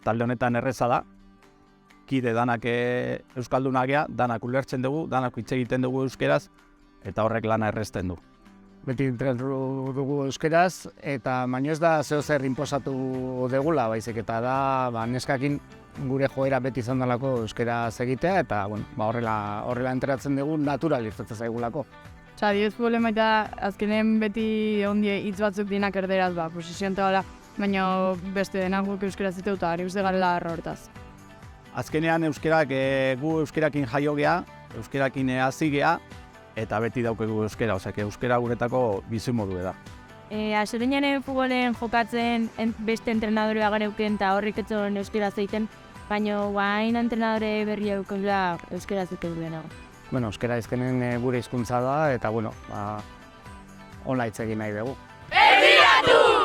talde honetan erreza da, kide danak euskaldunak gea, danak ulertzen dugu, danak hitz egiten dugu euskeraz, eta horrek lana errezten du. Beti entrenatu dugu euskeraz, eta baino ez da zeo zer inposatu degula, baizik eta da neskakin gure joera beti izan dalako euskaraz egitea, eta horrela entrenatzen dugu naturalizatzen zaigulako. Dioz problema eta azkenen beti ondie hitz batzuk dinak erderaz, posizionte gala, baina beste denak guk euskeraz zitu eta ari uste garela erro hortaz. Azkenean gu euskerakin jaio gea, euskerakin hazi gea, eta beti daukegu euskera, euskera guretako bizimodu da. Asereñaren futbolen jokatzen beste entrenadorea gareuken eta horrik etzon euskera zeiten, baina guain entrenadore berri eukela euskera zeitu duenago. Euskera izkenen gure hizkuntza da, eta honla hitz egin nahi dugu. Begiratu!